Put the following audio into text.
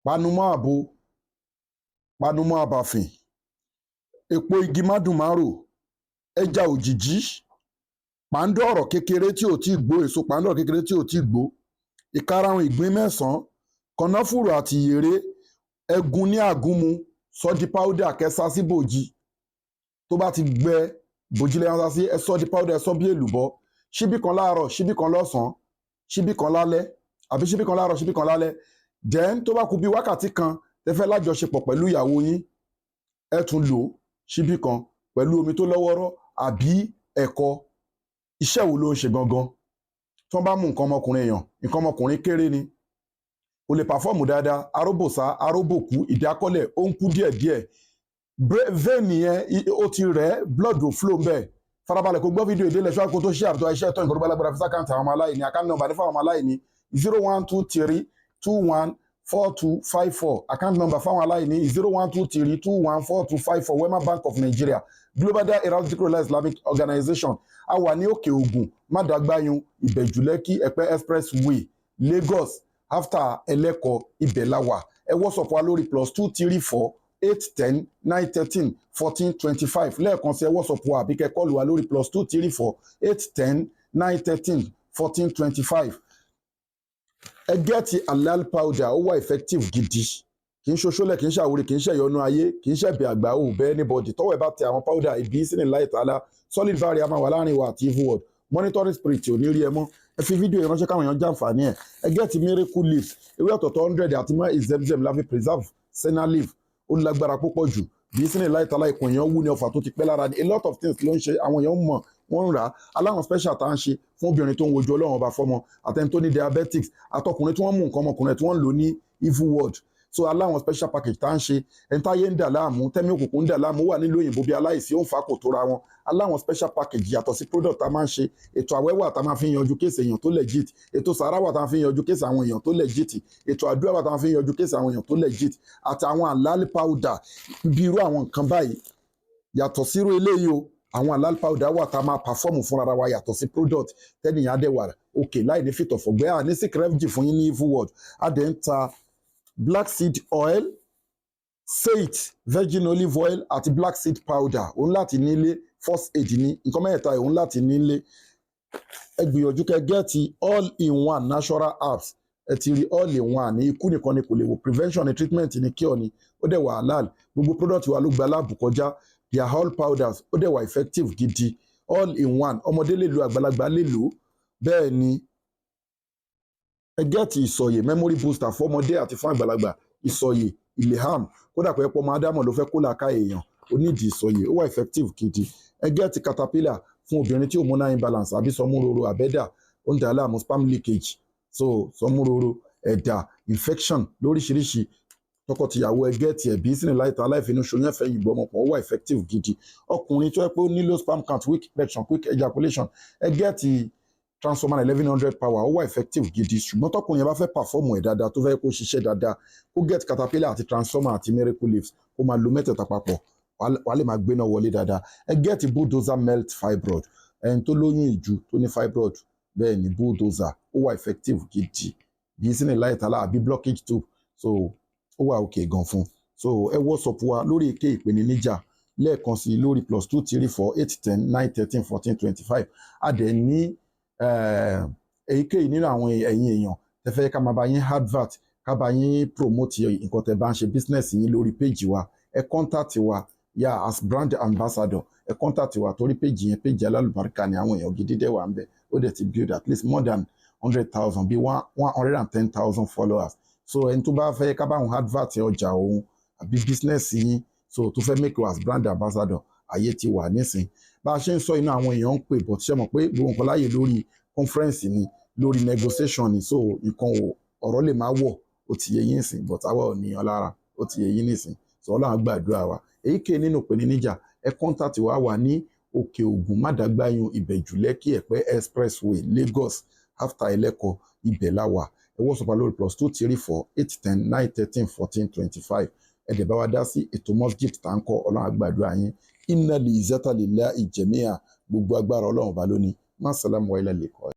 panumọ́ àbo panumọ́ àbàfìn epo igi mádùnmárò ẹja òjìjí pàǹdọ̀rọ̀ kékeré tí ò tí gbó èso pàǹdọ̀rọ̀ kékeré tí ò tí gbó ìkarahun ìgbín mẹ́sàn-án kànáfùrù àti ìyèrè ẹ̀gún ní àgúnmu sọ́dí páúdà kẹsà sí bòjì tó bá ti gbẹ bòjì lẹ́yìn ọ̀sán sí ẹ sọ́ di páúdà ẹ sọ́ bí èlùbọ́ ṣíbí kan láàárọ̀ ṣíbí kan lọ́sàn-án ṣíbí kan lálẹ́ àbí ṣíbí kan láàárọ̀ ṣíbí kan lálẹ́ then tó bá kù bí wákàtí kan tẹ́ fẹ́ lájọṣepọ̀ pẹ̀lú ìyàwó yín ẹ tún lò ṣíbí kan pẹ̀lú omi tó lọ́wọ́rọ́ àbí ẹ̀kọ. Iṣẹ́ wo ló ń ṣe gangan tí wọ́n bá mú nǹkan ọmọkùnrin èèyàn nǹkan ọmọkùnrin kéré ni kò lè pàfọ́ọ̀mù dáadáa aróbòsá aróbòkú ìdákọ́lẹ̀ ó ń kú díẹ̀díẹ̀ vein yẹn ó ti rẹ̀ blood ò flow ń bẹ̀ farabalẹ̀ kó gbọ́ fídíò ìdílé ṣọ́ọ́ kó tó ṣe àbùtọ́ iṣẹ́ ẹ̀tọ́ nǹkan tó bá lágbára fisa káǹtì àwọn ọmọ aláìní àkáǹtì nọ́mbà ní fáwọn ọmọ aláìní 0123214254 àkáǹtì nọ́mbà fáwọn aláìní 0123214254 Wema Bank of Nigeria Global Dahiratu Islamic Organization a wà ní òkè Ògùn mádàgbáyún ìbẹ̀jùlẹ́kì ẹ̀pẹ́ expressway Lagos after ẹlẹ́kọ̀ ibẹ̀ la wà ẹ WhatsApp wa lórí +234 810 913 1425 lẹ́ẹ̀kan sí ẹ WhatsApp wa àbí kẹ́ kọ́ọ̀lù wa lórí +234 810 913 1425. ẹ gẹ́ẹ̀tì halal powder ó wà effective gidi kì í ṣoṣólẹ̀ kì í ṣàwòrán kì í ṣẹ̀yọnu ayé kì í ṣẹ̀bẹ̀ àgbà ò bẹ́ẹ̀ anybody tọ́wọ́ ẹ̀ bá tẹ àwọn powder ìbí sínú láì tààlà solid barrier máa wà láàrin wa àti evil world monitoring spirit ò ní rí ẹ mọ́ ẹ fi fídíò ìránṣẹ́ káwọn èèyàn jàǹfààní ẹ̀ ẹ gẹ́ẹ̀tì miracle leaves ewé ọ̀tọ̀ọ̀tọ̀ 100 àti mọ́ ìzẹ́mzẹ́m la fi preserve senna leaf ó lágbára púpọ̀ jù bí sínú láìtàlá ikùn èèyàn wú ní ọfà tó ti pẹ́ lára ni a lot of things ló ń ṣe àwọn èèyàn mọ̀ wọ́n ń rà á aláwọn special tá à ń ṣe fún obìnrin tó ń wojú ọlọ́run ọba fọ́mọ àtẹni tó ní diabetics àtọkùnrin tí wọ́n mú nǹkan ọmọkùnrin tí wọ́n ń lò ní evil world so aláwọn special package tá à ń ṣe ẹni táyé ń dà láàmú tẹ́mi òkùnkùn ń dà láàmú wà nílùú òyìnbó bí aláìsí ó ń fa kò tóra wọn aláwọn special package yàtọ̀ sí product tá a máa ń ṣe ètò àwẹ́wà tá a máa fi ń yanjú kéèsì èèyàn tó legit ètò sàráwà tá a fi ń yanjú kéèsì àwọn èèyàn tó legit ètò àdúrà tá a fi ń yanjú kéèsì àwọn èèyàn tó legit àti àwọn àlálì powder bí irú àwọn nǹkan báyìí yàtọ̀ sírú eléyìí o àwọn àlálì powder wà tá a máa perform fúnra wa yàtọ̀ sí product tẹ́nìyàn adẹ́wà òkè láì ní fìtọ̀ fọ̀gbẹ́ à ní sick refugee fún yín ní evil world adẹ́ ń ta black seed oil sage virgin olive oil àti black seed powder òun láti nílé first aid ní nǹkan mẹ́ta òun láti nílé ẹ gbìyànjú kẹ́ gẹ́ẹ̀tì all in one natural herbs ẹ ti rí all in one ní ikú nìkan ni kò lè wò prevention ni treatment ni cure ni ó dẹ̀ wà halal gbogbo product wa ló gba láàbù kọjá they are all powders ó dẹ̀ wà effective gidi all in one ọmọdé lè lo àgbàlagbà lè lò bẹ́ẹ̀ ni ẹ gẹ́ẹ̀tì ìsọ̀yè memory booster fọ́mọdé àti fún àgbàlagbà ìsọ̀yè ileham kódà pé pọ́mọ ádámọ̀ ló fẹ́ kó làákà èèyàn ó nídìí ìsọ̀yè ó wà effective gidi ẹ gẹ́ẹ̀tì caterpillar fún obìnrin tí hormonal imbalance àbí sọmúroro àbẹ́dà ó ń dà láàmú sperm leakage so sọmúroro ẹ̀dà infection lóríṣiríṣi tọkọtìyàwó ẹ gẹ́ẹ̀tì ẹ̀bí sínú láìta aláìfinú ṣoyún ẹ̀fẹ̀ yìí gbọmọpọ̀ ó wà effective gidi ọkùnrin tó yẹ pé ó nílò sperm count quick erection quick ejaculation ẹ gẹ́ẹ̀tì transformer 1100 power ó wà effective gidi ṣùgbọ́n tọkùnrin yẹn bá fẹ́ pàfọ́ọ̀mù ẹ̀ dáadáa tó fẹ́ kó ṣiṣẹ́ dáadáa kó get caterpillar àti transformer àti miracle leaves kó máa lo mẹ́tẹ̀ẹ̀ta papọ̀ wàá lè máa gbéná wọlé dáadáa ẹ get bulldozer melt fibroid ẹni tó lóyún ìju tó ní fibroid bẹ́ẹ̀ ni bulldozer ó wà effective gidi bí sínú láìtàlá àbí blockage tube so ó wà òkè gan fún so ẹ WhatsApp wa lórí èké ìpèníjà lẹ́ẹ̀kan sí lórí +234 810 913 1425 adẹ̀ ní èyíkéyìí nínú àwọn ẹ̀yin èèyàn tẹ́ fẹ́ ká máa bá yín advert ká bá yín promote nǹkan tẹ́ bá ń ṣe business yín lórí page wa ẹ contact wa as brand ambassador ẹ contact wa torí page yẹn page alálùbáríkà ni àwọn èèyàn gidi dẹ̀ wà ń bẹ̀ ó dẹ̀ ti build at least more than 100,000 bí 110,000 followers so ẹni tó bá fẹ́ ká bá wọn advert ọjà òun àbí business yín so tó fẹ́ make you as brand ambassador ayé ti wà nísìn bá a ṣe ń sọ inú àwọn èèyàn ń pè bọ̀ ṣe mọ̀ pé gbogbo nǹkan láàyè lórí conference ni lórí negotiation ni so nǹkan ọ̀rọ̀ lè máa wọ̀ ó ti yẹ yín sìn but àwa ò níyan lára ó ti yẹ yín nísìn so Ọlọ́run gbàdúrà wa èyíkéyìí nínú ìpèníjà ẹ contact wa wà ní òkè Ògùn mádàgbáyún ìbẹ̀jú lẹ́kì ẹ̀pẹ́ expressway Lagos after ẹlẹ́kọ̀ ibẹ̀ la wà ẹ WhatsApp lórí +234 810 913 1425 ẹ̀dẹ̀ bá wa dá sí ètò mosgift tá ń kọ́ Ọlọ́run gbàdúrà yín inna li izzata lillahi jami'a gbogbo agbára Ọlọ́run bá lónìí má sàlámù wa ilẹ̀ lè kọ́